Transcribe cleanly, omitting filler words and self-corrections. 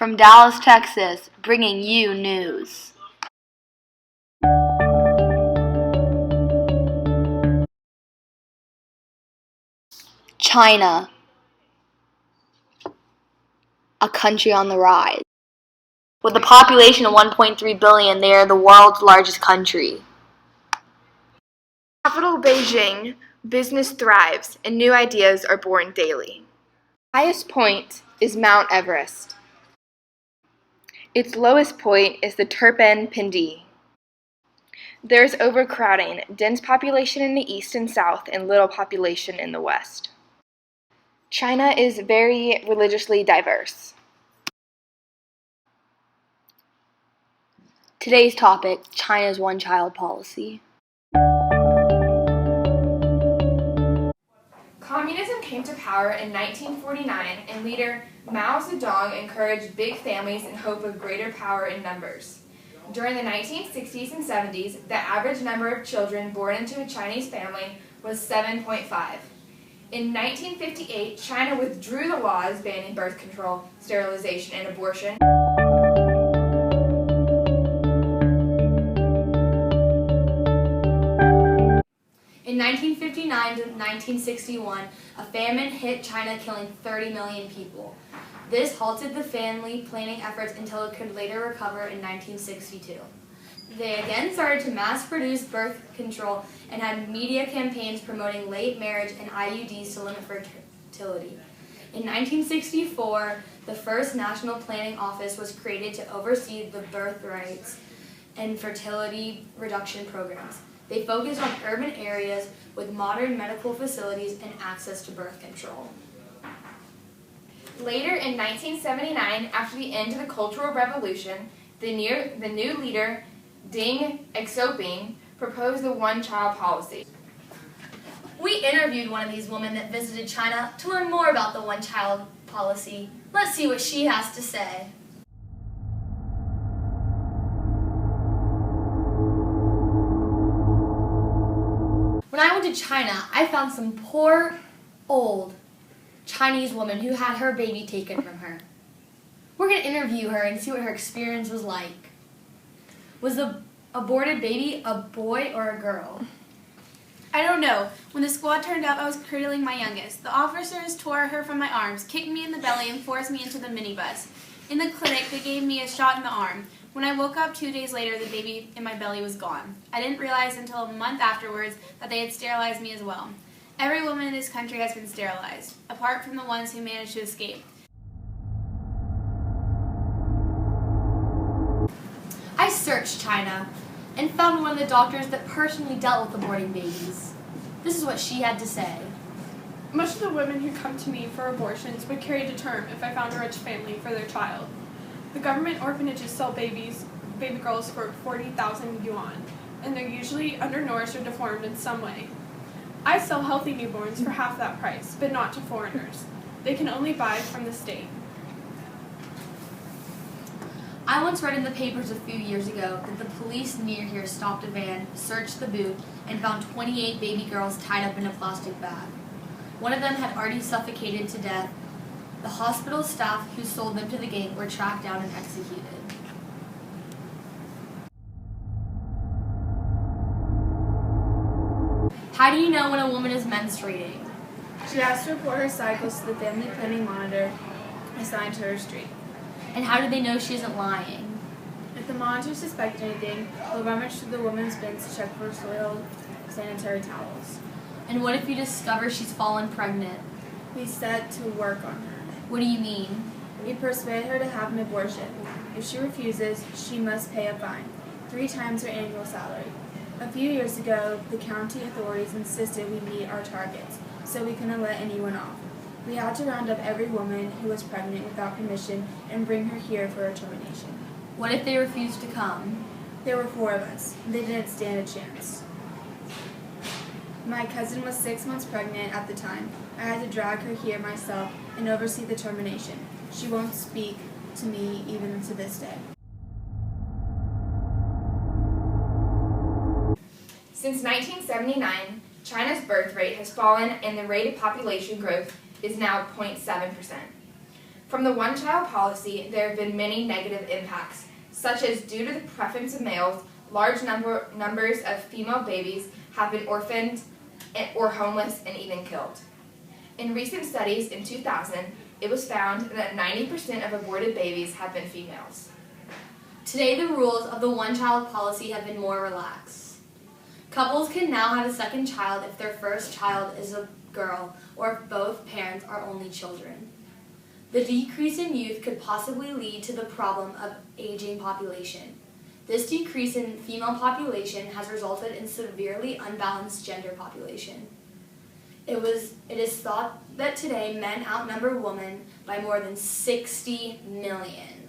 From Dallas, Texas, bringing you news. China, a country on the rise. With a population of 1.3 billion, they are the world's largest country. Capital Beijing, business thrives and new ideas are born daily. Highest point is Mount Everest. Its lowest point is the Turpan Pindi. There is overcrowding, dense population in the east and south, and little population in the west. China is very religiously diverse. Today's topic, China's one-child policy. Communism came to power in 1949, and leader Mao Zedong encouraged big families in hope of greater power in numbers. During the 1960s and 70s, the average number of children born into a Chinese family was 7.5. In 1958, China withdrew the laws banning birth control, sterilization, and abortion. In 1959 to 1961, a famine hit China, killing 30 million people. This halted the family planning efforts until it could later recover in 1962. They again started to mass-produce birth control and had media campaigns promoting late marriage and IUDs to limit fertility. In 1964, the first National Planning Office was created to oversee the birth rights and fertility reduction programs. They focused on urban areas with modern medical facilities and access to birth control. Later in 1979, after the end of the Cultural Revolution, the new leader, Deng Xiaoping, proposed the one-child policy. We interviewed one of these women that visited China to learn more about the one-child policy. Let's see what she has to say. When I went to China, I found some poor, old Chinese woman who had her baby taken from her. We're going to interview her and see what her experience was like. Was the aborted baby a boy or a girl? I don't know. When the squad turned up, I was cradling my youngest. The officers tore her from my arms, kicked me in the belly, and forced me into the minibus. In the clinic, they gave me a shot in the arm. When I woke up 2 days later, the baby in my belly was gone. I didn't realize until a month afterwards that they had sterilized me as well. Every woman in this country has been sterilized, apart from the ones who managed to escape. I searched China and found one of the doctors that personally dealt with aborting babies. This is what she had to say. Most of the women who come to me for abortions would carry to term if I found a rich family for their child. The government orphanages sell baby girls for 40,000 yuan, and they're usually undernourished or deformed in some way. I sell healthy newborns for half that price, but not to foreigners. They can only buy from the state. I once read in the papers a few years ago that the police near here stopped a van, searched the boot, and found 28 baby girls tied up in a plastic bag. One of them had already suffocated to death. The hospital staff who sold them to the gang were tracked down and executed. How do you know when a woman is menstruating? She has to report her cycles to the family planning monitor assigned to her street. And how do they know she isn't lying? If the monitor suspects anything, they'll rummage through the woman's bins to check for soiled sanitary towels. And what if you discover she's fallen pregnant? We set to work on her. What do you mean? We persuade her to have an abortion. If she refuses, she must pay a fine, 3 times her annual salary. A few years ago, the county authorities insisted we meet our targets, so we couldn't let anyone off. We had to round up every woman who was pregnant without permission and bring her here for a termination. What if they refuse to come? There were 4 of us. They didn't stand a chance. My cousin was 6 months pregnant at the time. I had to drag her here myself and oversee the termination. She won't speak to me even to this day. Since 1979, China's birth rate has fallen and the rate of population growth is now 0.7%. From the one-child policy, there have been many negative impacts, such as due to the preference of males, large numbers of female babies have been orphaned or homeless and even killed. In recent studies in 2000, it was found that 90% of aborted babies have been females. Today, the rules of the one-child policy have been more relaxed. Couples can now have a second child if their first child is a girl or if both parents are only children. The decrease in youth could possibly lead to the problem of aging population. This decrease in female population has resulted in severely unbalanced gender population. It is thought that today men outnumber women by more than 60 million.